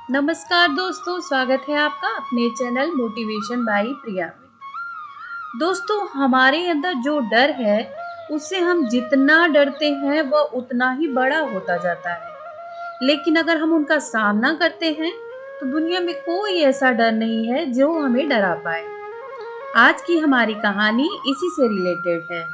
नमस्कार दोस्तों, स्वागत है आपका अपने चैनल मोटिवेशन बाय प्रिया में। दोस्तों, हमारे अंदर जो डर है उससे हम जितना डरते हैं वह उतना ही बड़ा होता जाता है। लेकिन अगर हम उनका सामना करते हैं तो दुनिया में कोई ऐसा डर नहीं है जो हमें डरा पाए। आज की हमारी कहानी इसी से रिलेटेड है।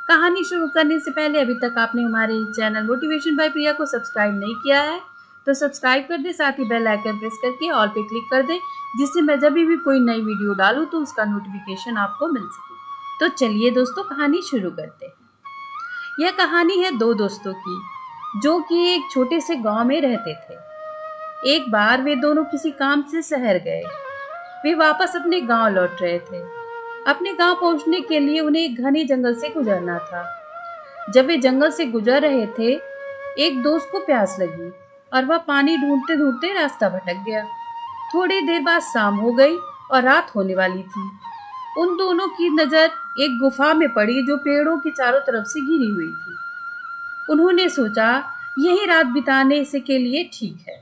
कहानी शुरू करने से पहले अभी तक आपने हमारे चैनल मोटिवेशन बाय प्रिया को सब्सक्राइब नहीं किया है तो सब्सक्राइब कर दे, साथ ही बेल आइकन प्रेस करके ऑल पे क्लिक कर दे, जिससे मैं जब भी कोई नई वीडियो डालूं तो उसका नोटिफिकेशन आपको मिल सके। तो चलिए दोस्तों, कहानी शुरू करते हैं। यह कहानी है दो दोस्तों की जो कि एक छोटे से गांव में रहते थे। एक बार वे दोनों किसी काम से शहर गए। वे वापस अपने गांव लौट रहे थे। अपने गांव पहुंचने के लिए उन्हें एक घने जंगल से गुजरना था। जब वे जंगल से गुजर रहे थे, एक दोस्त को प्यास लगी और वह पानी ढूंढते ढूंढते रास्ता भटक गया। थोड़ी देर बाद शाम हो गई और रात होने वाली थी। उन दोनों की नजर एक गुफा में पड़ी जो पेड़ों की चारों तरफ से घिरी हुई थी। उन्होंने सोचा यही रात बिताने से के लिए ठीक है।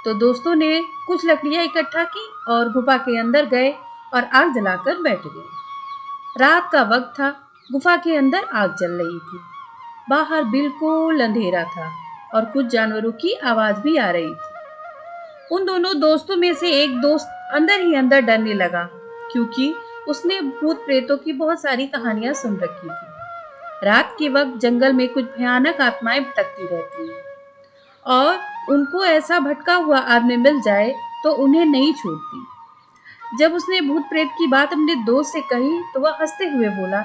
तो दोस्तों ने कुछ लकड़ियां इकट्ठा की और गुफा के अंदर गए और आग जलाकर बैठ गए। रात का वक्त था। गुफा के अंदर आग जल रही थी। बाहर बिल्कुल अंधेरा था और कुछ जानवरों की आवाज भी आ रही थी। उन दोनों दोस्तों में से एक दोस्त अंदर ही अंदर डरने लगा, क्योंकि उसने भूत प्रेतों की बहुत सारी कहानियां सुन रखी थी। रात के वक्त जंगल में कुछ भयानक आत्माएं भटकती रहती हैं और उनको ऐसा भटका हुआ आदमी मिल जाए तो उन्हें नहीं छोड़ती। जब उसने भूत प्रेत की बात अपने दोस्त से कही तो वह हंसते हुए बोला,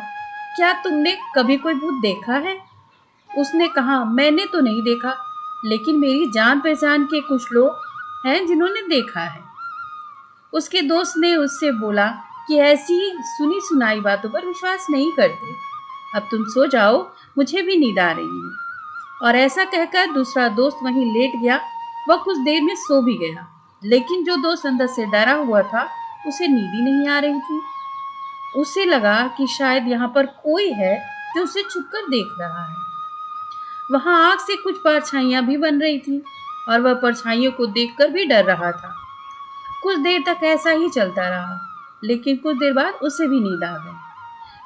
क्या तुमने कभी कोई भूत देखा है? उसने कहा, मैंने तो नहीं देखा, लेकिन मेरी जान पहचान के कुछ लोग हैं जिन्होंने देखा है। उसके दोस्त ने उससे बोला कि ऐसी सुनी सुनाई बातों पर विश्वास नहीं करते। अब तुम सो जाओ, मुझे भी नींद आ रही है। और ऐसा कहकर दूसरा दोस्त वहीं लेट गया। वह कुछ देर में सो भी गया, लेकिन जो दोस्त अंदर से डरा हुआ था उसे नींद ही नहीं आ रही थी। उसे लगा कि शायद यहाँ पर कोई है जो उसे छुपकर देख रहा है। वहां आग से कुछ परछाइयां भी बन रही थी और वह परछाइयों को देखकर भी डर रहा था। कुछ देर तक ऐसा ही चलता रहा, लेकिन कुछ देर बाद उसे भी नींद आ गई।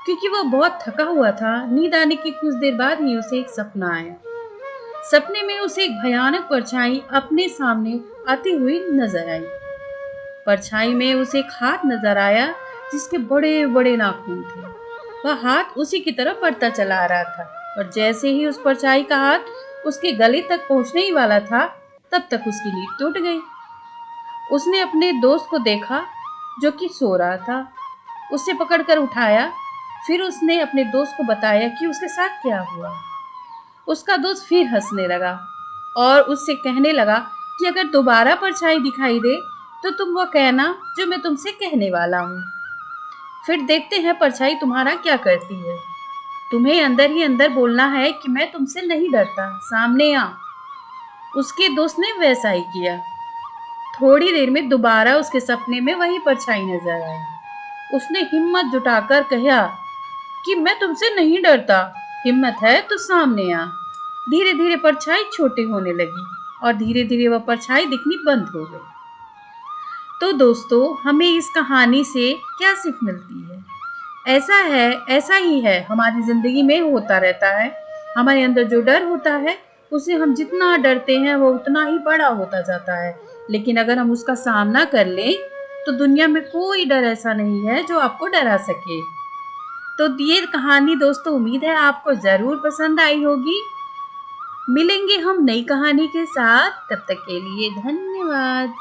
क्योंकि वह बहुत थका हुआ था, नींद आने की कुछ देर बाद ही उसे एक सपना आया। सपने में उसे एक भयानक परछाई अपने सामने आती हुई नजर आई। परछाई में उसे एक हाथ नजर आया जिसके बड़े बड़े नाखून थे। वह हाथ उसी की तरफ बढ़ता चला आ रहा था और जैसे ही उस परछाई का हाथ उसके गले तक पहुंचने ही वाला था, तब तक उसकी नींद टूट गई। उसने अपने दोस्त को देखा जो कि सो रहा था। उसे पकड़कर उठाया। फिर उसने अपने दोस्त को बताया कि उसके साथ क्या हुआ। उसका दोस्त फिर हंसने लगा और उससे कहने लगा कि अगर दोबारा परछाई दिखाई दे तो तुम वो कहना जो मैं तुमसे कहने वाला हूँ। फिर देखते हैं परछाई तुम्हारा क्या करती है। तुम्हें अंदर ही अंदर बोलना है कि मैं तुमसे नहीं डरता, सामने आ। उसके दोस्त ने वैसा ही किया। थोड़ी देर में दोबारा उसके सपने में वही परछाई नजर आई। उसने हिम्मत जुटाकर कहा कि मैं तुमसे नहीं डरता, हिम्मत है तो सामने आ। धीरे धीरे परछाई छोटी होने लगी और धीरे धीरे वह परछाई दिखनी बंद हो गई। तो दोस्तों, हमें इस कहानी से क्या सीख मिलती है? ऐसा ही है, हमारी जिंदगी में होता रहता है। हमारे अंदर जो डर होता है उसे हम जितना डरते हैं वो उतना ही बड़ा होता जाता है। लेकिन अगर हम उसका सामना कर लें तो दुनिया में कोई डर ऐसा नहीं है जो आपको डरा सके। तो ये कहानी दोस्तों, उम्मीद है आपको जरूर पसंद आई होगी। मिलेंगे हम नई कहानी के साथ, तब तक के लिए धन्यवाद।